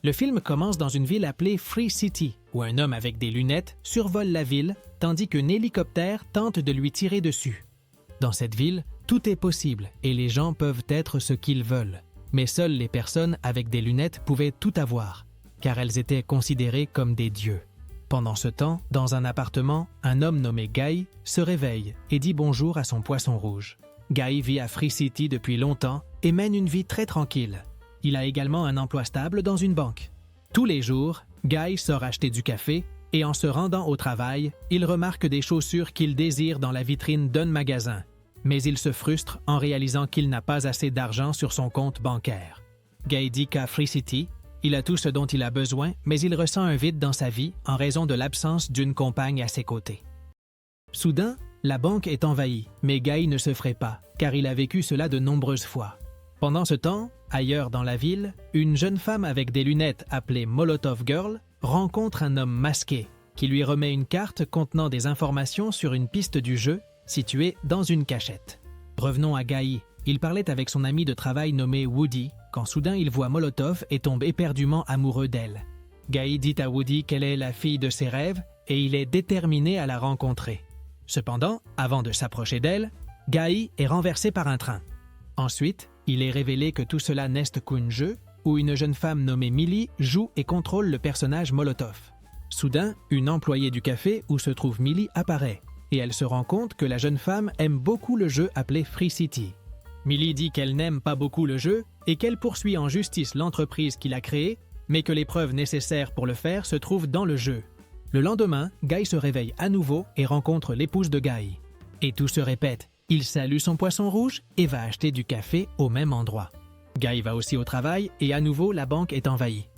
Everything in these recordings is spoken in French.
Le film commence dans une ville appelée Free City, où un homme avec des lunettes survole la ville, tandis qu'un hélicoptère tente de lui tirer dessus. Dans cette ville, tout est possible et les gens peuvent être ce qu'ils veulent. Mais seules les personnes avec des lunettes pouvaient tout avoir, car elles étaient considérées comme des dieux. Pendant ce temps, dans un appartement, un homme nommé Guy se réveille et dit bonjour à son poisson rouge. Guy vit à Free City depuis longtemps et mène une vie très tranquille. Il a également un emploi stable dans une banque. Tous les jours, Guy sort acheter du café et en se rendant au travail, il remarque des chaussures qu'il désire dans la vitrine d'un magasin. Mais il se frustre en réalisant qu'il n'a pas assez d'argent sur son compte bancaire. Guy dit qu'à Free City, il a tout ce dont il a besoin, mais il ressent un vide dans sa vie en raison de l'absence d'une compagne à ses côtés. Soudain, la banque est envahie, mais Guy ne se ferait pas, car il a vécu cela de nombreuses fois. Pendant ce temps, ailleurs dans la ville, une jeune femme avec des lunettes appelée Molotov Girl rencontre un homme masqué qui lui remet une carte contenant des informations sur une piste du jeu située dans une cachette. Revenons à Guy. Il parlait avec son ami de travail nommé Woody quand soudain il voit Molotov et tombe éperdument amoureux d'elle. Guy dit à Woody qu'elle est la fille de ses rêves et il est déterminé à la rencontrer. Cependant, avant de s'approcher d'elle, Guy est renversé par un train. Ensuite, il est révélé que tout cela n'est qu'un jeu où une jeune femme nommée Millie joue et contrôle le personnage Molotov. Soudain, une employée du café où se trouve Millie apparaît et elle se rend compte que la jeune femme aime beaucoup le jeu appelé Free City. Millie dit qu'elle n'aime pas beaucoup le jeu et qu'elle poursuit en justice l'entreprise qu'il a créée, mais que les preuves nécessaires pour le faire se trouvent dans le jeu. Le lendemain, Guy se réveille à nouveau et rencontre l'épouse de Guy. Et tout se répète. Il salue son poisson rouge et va acheter du café au même endroit. Guy va aussi au travail et à nouveau la banque est envahie.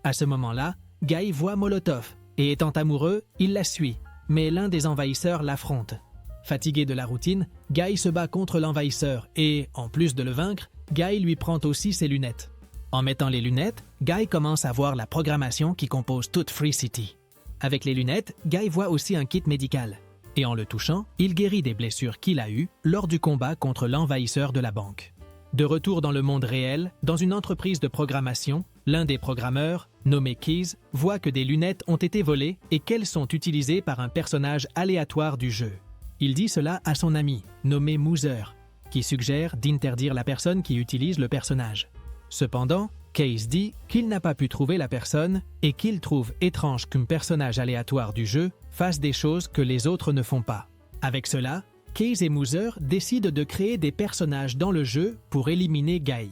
À ce moment-là, Guy voit Molotov et étant amoureux, il la suit, mais l'un des envahisseurs l'affronte. Fatigué de la routine, Guy se bat contre l'envahisseur et, en plus de le vaincre, Guy lui prend aussi ses lunettes. En mettant les lunettes, Guy commence à voir la programmation qui compose toute Free City. Avec les lunettes, Guy voit aussi un kit médical. Et en le touchant, il guérit des blessures qu'il a eues lors du combat contre l'envahisseur de la banque. De retour dans le monde réel, dans une entreprise de programmation, l'un des programmeurs, nommé Keys, voit que des lunettes ont été volées et qu'elles sont utilisées par un personnage aléatoire du jeu. Il dit cela à son ami, nommé Mooser, qui suggère d'interdire la personne qui utilise le personnage. Cependant, Keys dit qu'il n'a pas pu trouver la personne et qu'il trouve étrange qu'un personnage aléatoire du jeu fasse des choses que les autres ne font pas. Avec cela, Keys et Mooser décident de créer des personnages dans le jeu pour éliminer Guy.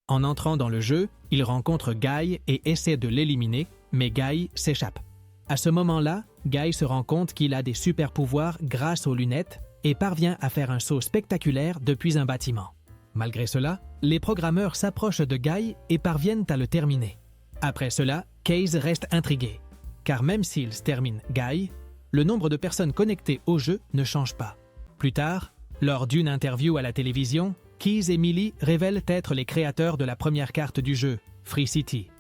En entrant dans le jeu, ils rencontrent Guy et essaient de l'éliminer, mais Guy s'échappe. À ce moment-là, Guy se rend compte qu'il a des super-pouvoirs grâce aux lunettes et parvient à faire un saut spectaculaire depuis un bâtiment. Malgré cela, les programmeurs s'approchent de Guy et parviennent à le terminer. Après cela, Keys reste intrigué, car même s'ils terminent Guy, le nombre de personnes connectées au jeu ne change pas. Plus tard, lors d'une interview à la télévision, Keys et Millie révèlent être les créateurs de la première carte du jeu, Free City.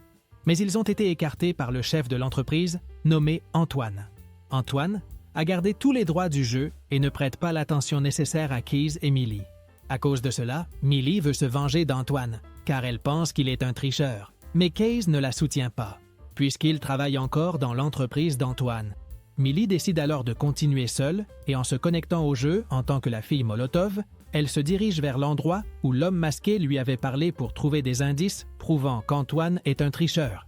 Mais ils ont été écartés par le chef de l'entreprise, nommé Antoine. Antoine a gardé tous les droits du jeu et ne prête pas l'attention nécessaire à Keys et Millie. À cause de cela, Millie veut se venger d'Antoine, car elle pense qu'il est un tricheur. Mais Keys ne la soutient pas, puisqu'il travaille encore dans l'entreprise d'Antoine. Millie décide alors de continuer seule, et en se connectant au jeu en tant que la fille Molotov, elle se dirige vers l'endroit où l'homme masqué lui avait parlé pour trouver des indices prouvant qu'Antoine est un tricheur.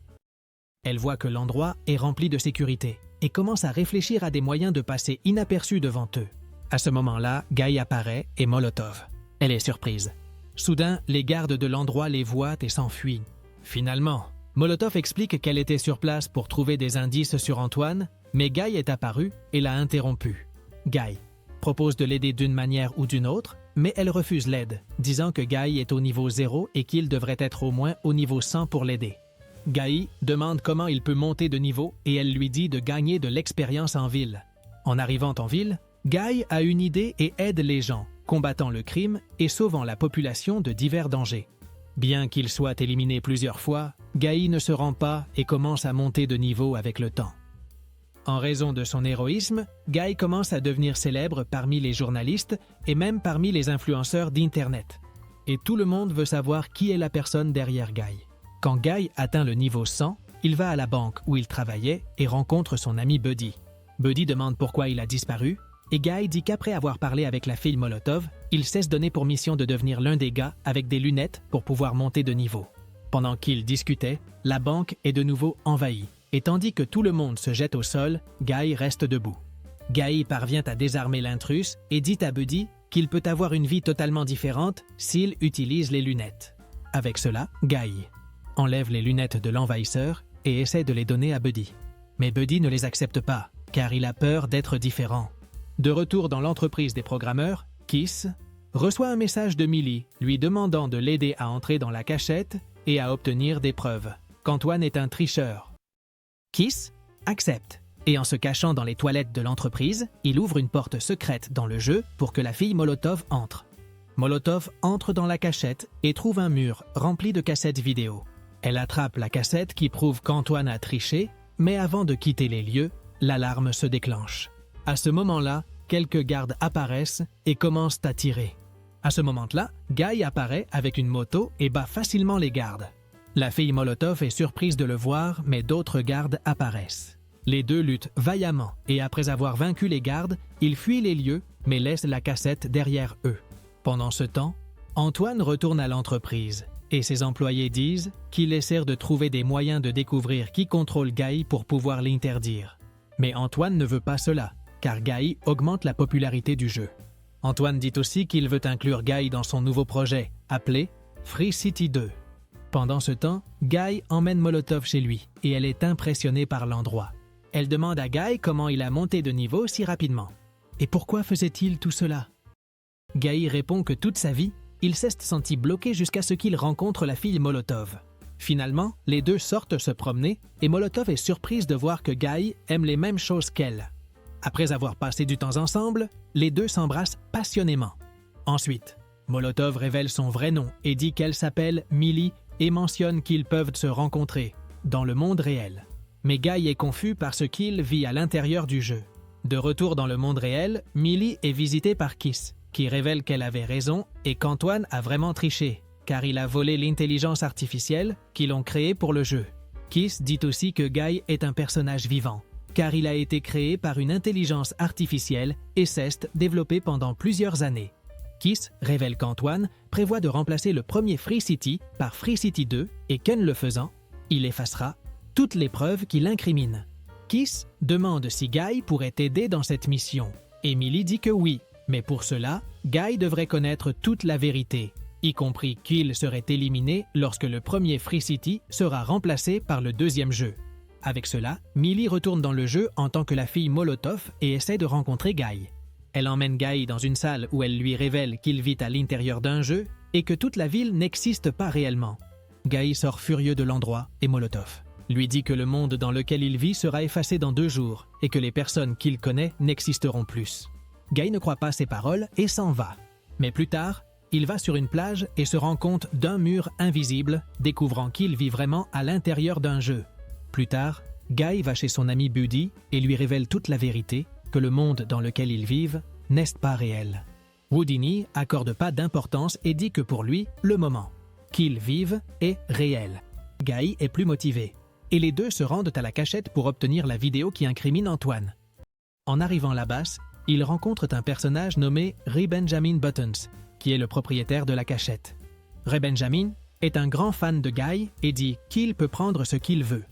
Elle voit que l'endroit est rempli de sécurité, et commence à réfléchir à des moyens de passer inaperçus devant eux. À ce moment-là, Guy apparaît et Molotov. Elle est surprise. Soudain, les gardes de l'endroit les voient et s'enfuient. Finalement, Molotov explique qu'elle était sur place pour trouver des indices sur Antoine, mais Guy est apparu et l'a interrompu. Guy propose de l'aider d'une manière ou d'une autre, mais elle refuse l'aide, disant que Guy est au niveau 0 et qu'il devrait être au moins au niveau 100 pour l'aider. Guy demande comment il peut monter de niveau et elle lui dit de gagner de l'expérience en ville. En arrivant en ville, Guy a une idée et aide les gens, combattant le crime et sauvant la population de divers dangers. Bien qu'il soit éliminé plusieurs fois, Guy ne se rend pas et commence à monter de niveau avec le temps. En raison de son héroïsme, Guy commence à devenir célèbre parmi les journalistes et même parmi les influenceurs d'Internet. Et tout le monde veut savoir qui est la personne derrière Guy. Quand Guy atteint le niveau 100, il va à la banque où il travaillait et rencontre son ami Buddy. Buddy demande pourquoi il a disparu et Guy dit qu'après avoir parlé avec la fille Molotov, il s'est donné pour mission de devenir l'un des gars avec des lunettes pour pouvoir monter de niveau. Pendant qu'ils discutaient, la banque est de nouveau envahie et tandis que tout le monde se jette au sol, Guy reste debout. Guy parvient à désarmer l'intrus et dit à Buddy qu'il peut avoir une vie totalement différente s'il utilise les lunettes. Avec cela, Guy enlève les lunettes de l'envahisseur et essaie de les donner à Buddy. Mais Buddy ne les accepte pas, car il a peur d'être différent. De retour dans l'entreprise des programmeurs, Kiss reçoit un message de Millie lui demandant de l'aider à entrer dans la cachette et à obtenir des preuves qu'Antoine est un tricheur. Kiss accepte, et en se cachant dans les toilettes de l'entreprise, il ouvre une porte secrète dans le jeu pour que la fille Molotov entre. Molotov entre dans la cachette et trouve un mur rempli de cassettes vidéo. Elle attrape la cassette qui prouve qu'Antoine a triché, mais avant de quitter les lieux, l'alarme se déclenche. À ce moment-là, quelques gardes apparaissent et commencent à tirer. À ce moment-là, Guy apparaît avec une moto et bat facilement les gardes. La fille Molotov est surprise de le voir, mais d'autres gardes apparaissent. Les deux luttent vaillamment et après avoir vaincu les gardes, ils fuient les lieux, mais laissent la cassette derrière eux. Pendant ce temps, Antoine retourne à l'entreprise et ses employés disent qu'il essaie de trouver des moyens de découvrir qui contrôle Guy pour pouvoir l'interdire. Mais Antoine ne veut pas cela, car Guy augmente la popularité du jeu. Antoine dit aussi qu'il veut inclure Guy dans son nouveau projet, appelé Free City 2. Pendant ce temps, Guy emmène Molotov chez lui et elle est impressionnée par l'endroit. Elle demande à Guy comment il a monté de niveau si rapidement. Et pourquoi faisait-il tout cela? Guy répond que toute sa vie, il s'est senti bloqué jusqu'à ce qu'il rencontre la fille Molotov. Finalement, les deux sortent se promener et Molotov est surprise de voir que Guy aime les mêmes choses qu'elle. Après avoir passé du temps ensemble, les deux s'embrassent passionnément. Ensuite, Molotov révèle son vrai nom et dit qu'elle s'appelle Millie et mentionne qu'ils peuvent se rencontrer dans le monde réel. Mais Guy est confus parce qu'il vit à l'intérieur du jeu. De retour dans le monde réel, Millie est visitée par Kiss, qui révèle qu'elle avait raison et qu'Antoine a vraiment triché, car il a volé l'intelligence artificielle qu'ils ont créée pour le jeu. Kiss dit aussi que Guy est un personnage vivant, car il a été créé par une intelligence artificielle et s'est développé pendant plusieurs années. Kiss révèle qu'Antoine prévoit de remplacer le premier Free City par Free City 2 et qu'en le faisant, il effacera toutes les preuves qui l'incriminent. Kiss demande si Guy pourrait aider dans cette mission. Emily dit que oui, mais pour cela, Guy devrait connaître toute la vérité, y compris qu'il serait éliminé lorsque le premier Free City sera remplacé par le deuxième jeu. Avec cela, Millie retourne dans le jeu en tant que la fille Molotov et essaie de rencontrer Guy. Elle emmène Guy dans une salle où elle lui révèle qu'il vit à l'intérieur d'un jeu et que toute la ville n'existe pas réellement. Guy sort furieux de l'endroit et Molotov lui dit que le monde dans lequel il vit sera effacé dans 2 jours et que les personnes qu'il connaît n'existeront plus. Guy ne croit pas ces paroles et s'en va. Mais plus tard, il va sur une plage et se rend compte d'un mur invisible, découvrant qu'il vit vraiment à l'intérieur d'un jeu. Plus tard, Guy va chez son ami Buddy et lui révèle toute la vérité, que le monde dans lequel ils vivent n'est pas réel. Houdini accorde pas d'importance et dit que pour lui, le moment qu'ils vivent est réel. Guy est plus motivé, et les deux se rendent à la cachette pour obtenir la vidéo qui incrimine Antoine. En arrivant là-bas, ils rencontrent un personnage nommé Ray Benjamin Buttons, qui est le propriétaire de la cachette. Ray Benjamin est un grand fan de Guy et dit qu'il peut prendre ce qu'il veut.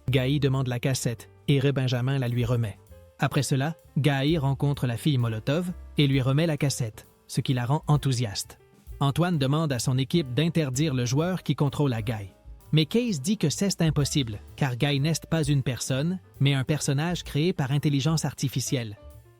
Guy demande la cassette et Ray Benjamin la lui remet. Après cela, Guy rencontre la fille Molotov et lui remet la cassette, ce qui la rend enthousiaste. Antoine demande à son équipe d'interdire le joueur qui contrôle la Guy. Mais Case dit que c'est impossible, car Guy n'est pas une personne, mais un personnage créé par intelligence artificielle.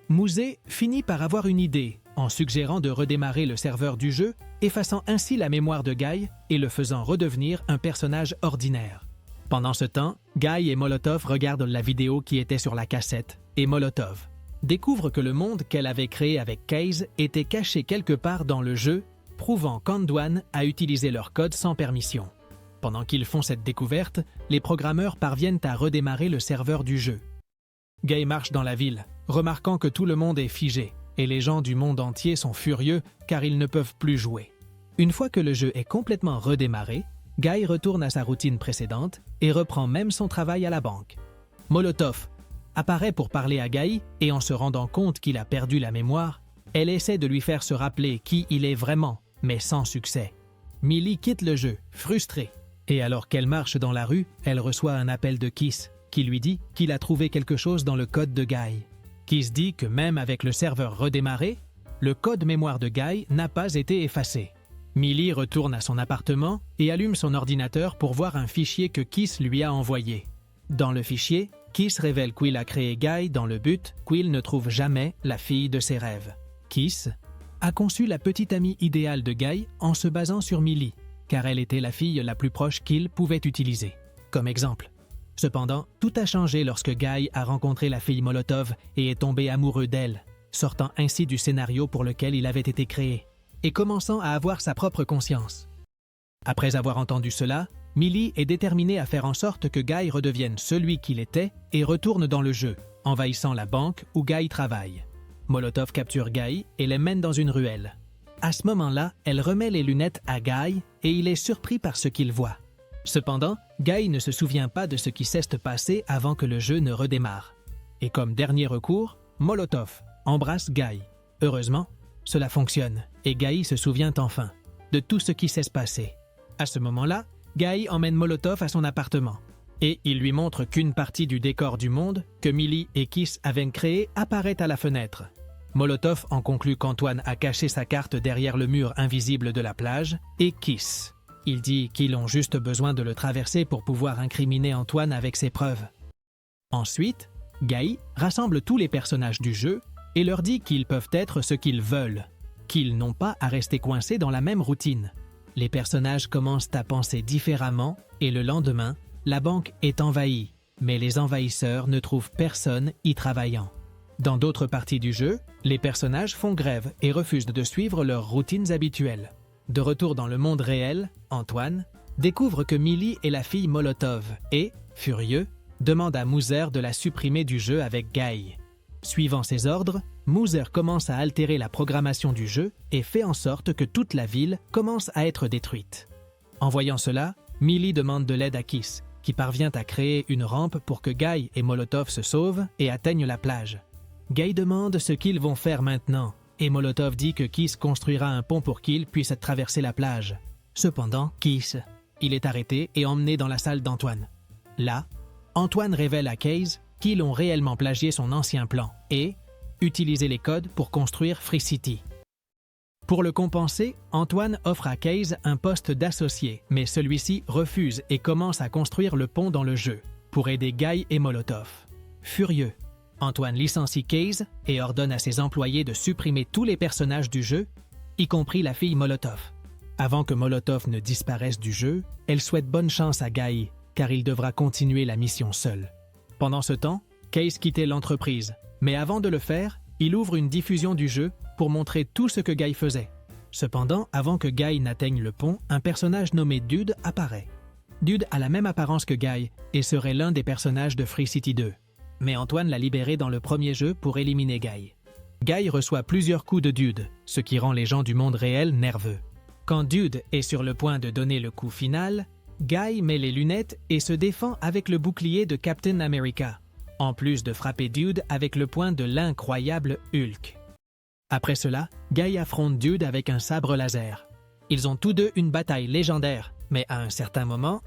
Mouzé finit par avoir une idée, en suggérant de redémarrer le serveur du jeu, effaçant ainsi la mémoire de Guy et le faisant redevenir un personnage ordinaire. Pendant ce temps, Guy et Molotov regardent la vidéo qui était sur la cassette, et Molotov découvre que le monde qu'elle avait créé avec Case était caché quelque part dans le jeu, prouvant qu'Antoine a utilisé leur code sans permission. Pendant qu'ils font cette découverte, les programmeurs parviennent à redémarrer le serveur du jeu. Guy marche dans la ville, remarquant que tout le monde est figé, et les gens du monde entier sont furieux car ils ne peuvent plus jouer. Une fois que le jeu est complètement redémarré, Guy retourne à sa routine précédente et reprend même son travail à la banque. Molotov apparaît pour parler à Guy et en se rendant compte qu'il a perdu la mémoire, elle essaie de lui faire se rappeler qui il est vraiment, mais sans succès. Millie quitte le jeu, frustrée, et alors qu'elle marche dans la rue, elle reçoit un appel de Kiss qui lui dit qu'il a trouvé quelque chose dans le code de Guy. Kiss dit que même avec le serveur redémarré, le code mémoire de Guy n'a pas été effacé. Millie retourne à son appartement et allume son ordinateur pour voir un fichier que Kiss lui a envoyé. Dans le fichier, Kiss révèle qu'il a créé Guy dans le but qu'il ne trouve jamais la fille de ses rêves. Kiss a conçu la petite amie idéale de Guy en se basant sur Millie, car elle était la fille la plus proche qu'il pouvait utiliser, comme exemple. Cependant, tout a changé lorsque Guy a rencontré la fille Molotov et est tombé amoureux d'elle, sortant ainsi du scénario pour lequel il avait été créé, et commençant à avoir sa propre conscience. Après avoir entendu cela, Millie est déterminée à faire en sorte que Guy redevienne celui qu'il était et retourne dans le jeu, envahissant la banque où Guy travaille. Molotov capture Guy et les mène dans une ruelle. À ce moment-là, elle remet les lunettes à Guy et il est surpris par ce qu'il voit. Cependant, Guy ne se souvient pas de ce qui s'est passé avant que le jeu ne redémarre. Et comme dernier recours, Molotov embrasse Guy. Heureusement, cela fonctionne et Guy se souvient enfin de tout ce qui s'est passé. À ce moment-là, Guy emmène Molotov à son appartement et il lui montre qu'une partie du décor du monde que Millie et Kiss avaient créé apparaît à la fenêtre. Molotov en conclut qu'Antoine a caché sa carte derrière le mur invisible de la plage et Kiss. Il dit qu'ils ont juste besoin de le traverser pour pouvoir incriminer Antoine avec ses preuves. Ensuite, Guy rassemble tous les personnages du jeu et leur dit qu'ils peuvent être ce qu'ils veulent, qu'ils n'ont pas à rester coincés dans la même routine. Les personnages commencent à penser différemment et le lendemain, la banque est envahie, mais les envahisseurs ne trouvent personne y travaillant. Dans d'autres parties du jeu, les personnages font grève et refusent de suivre leurs routines habituelles. De retour dans le monde réel, Antoine découvre que Millie est la fille Molotov et, furieux, demande à Mouser de la supprimer du jeu avec Guy. Suivant ses ordres, Mouser commence à altérer la programmation du jeu et fait en sorte que toute la ville commence à être détruite. En voyant cela, Millie demande de l'aide à Kiss, qui parvient à créer une rampe pour que Guy et Molotov se sauvent et atteignent la plage. Guy demande ce qu'ils vont faire maintenant, et Molotov dit que Kiss construira un pont pour qu'ils puissent traverser la plage. Cependant, Kiss, il est arrêté et emmené dans la salle d'Antoine. Là, Antoine révèle à Case qu'ils ont réellement plagié son ancien plan et utilisé les codes pour construire Free City. Pour le compenser, Antoine offre à Case un poste d'associé, mais celui-ci refuse et commence à construire le pont dans le jeu, pour aider Guy et Molotov. Furieux, Antoine licencie Case et ordonne à ses employés de supprimer tous les personnages du jeu, y compris la fille Molotov. Avant que Molotov ne disparaisse du jeu, elle souhaite bonne chance à Guy, car il devra continuer la mission seul. Pendant ce temps, Case quittait l'entreprise, mais avant de le faire, il ouvre une diffusion du jeu pour montrer tout ce que Guy faisait. Cependant, avant que Guy n'atteigne le pont, un personnage nommé Dude apparaît. Dude a la même apparence que Guy et serait l'un des personnages de Free City 2. Mais Antoine l'a libéré dans le premier jeu pour éliminer Guy. Guy reçoit plusieurs coups de Dude, ce qui rend les gens du monde réel nerveux. Quand Dude est sur le point de donner le coup final, Guy met les lunettes et se défend avec le bouclier de Captain America, en plus de frapper Dude avec le poing de l'incroyable Hulk. Après cela, Guy affronte Dude avec un sabre laser. Ils ont tous deux une bataille légendaire, mais à un certain moment,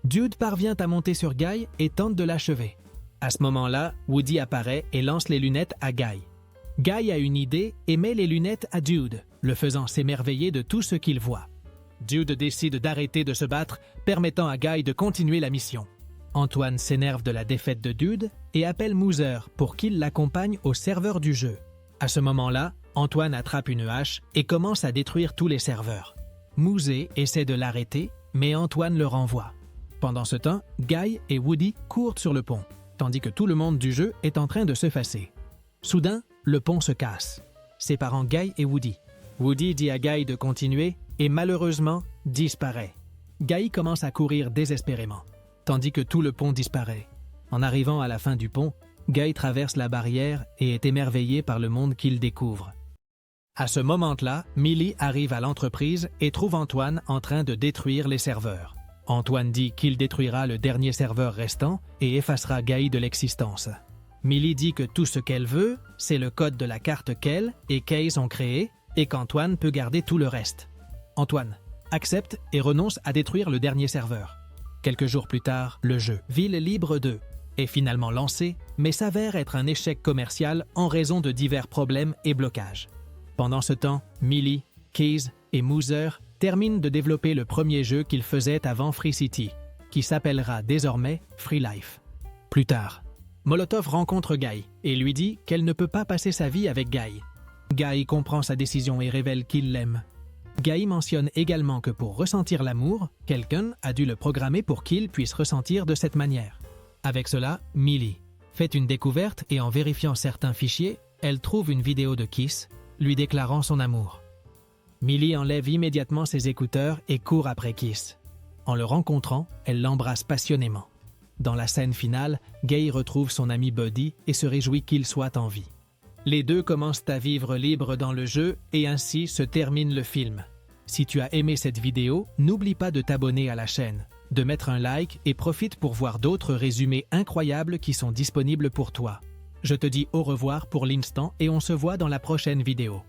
Dude parvient à monter sur Guy et tente de l'achever. À ce moment-là, Woody apparaît et lance les lunettes à Guy. Guy a une idée et met les lunettes à Dude, le faisant s'émerveiller de tout ce qu'il voit. Dude décide d'arrêter de se battre, permettant à Guy de continuer la mission. Antoine s'énerve de la défaite de Dude et appelle Mouser pour qu'il l'accompagne au serveur du jeu. À ce moment-là, Antoine attrape une hache et commence à détruire tous les serveurs. Mouser essaie de l'arrêter, mais Antoine le renvoie. Pendant ce temps, Guy et Woody courent sur le pont, tandis que tout le monde du jeu est en train de s'effacer. Soudain, le pont se casse, séparant Guy et Woody. Woody dit à Guy de continuer et malheureusement disparaît. Guy commence à courir désespérément, tandis que tout le pont disparaît. En arrivant à la fin du pont, Guy traverse la barrière et est émerveillé par le monde qu'il découvre. À ce moment-là, Millie arrive à l'entreprise et trouve Antoine en train de détruire les serveurs. Antoine dit qu'il détruira le dernier serveur restant et effacera Guy de l'existence. Millie dit que tout ce qu'elle veut, c'est le code de la carte qu'elle et Case ont créé et qu'Antoine peut garder tout le reste. Antoine accepte et renonce à détruire le dernier serveur. Quelques jours plus tard, le jeu Ville Libre 2 est finalement lancé, mais s'avère être un échec commercial en raison de divers problèmes et blocages. Pendant ce temps, Millie, Case et Mooser terminent de développer le premier jeu qu'ils faisaient avant Free City, qui s'appellera désormais Free Life. Plus tard, Molotov rencontre Guy et lui dit qu'elle ne peut pas passer sa vie avec Guy. Guy comprend sa décision et révèle qu'il l'aime. Guy mentionne également que pour ressentir l'amour, quelqu'un a dû le programmer pour qu'il puisse ressentir de cette manière. Avec cela, Millie fait une découverte et en vérifiant certains fichiers, elle trouve une vidéo de Kiss, lui déclarant son amour. Millie enlève immédiatement ses écouteurs et court après Kiss. En le rencontrant, elle l'embrasse passionnément. Dans la scène finale, Guy retrouve son ami Buddy et se réjouit qu'il soit en vie. Les deux commencent à vivre libres dans le jeu et ainsi se termine le film. Si tu as aimé cette vidéo, n'oublie pas de t'abonner à la chaîne, de mettre un like et profite pour voir d'autres résumés incroyables qui sont disponibles pour toi. Je te dis au revoir pour l'instant et on se voit dans la prochaine vidéo.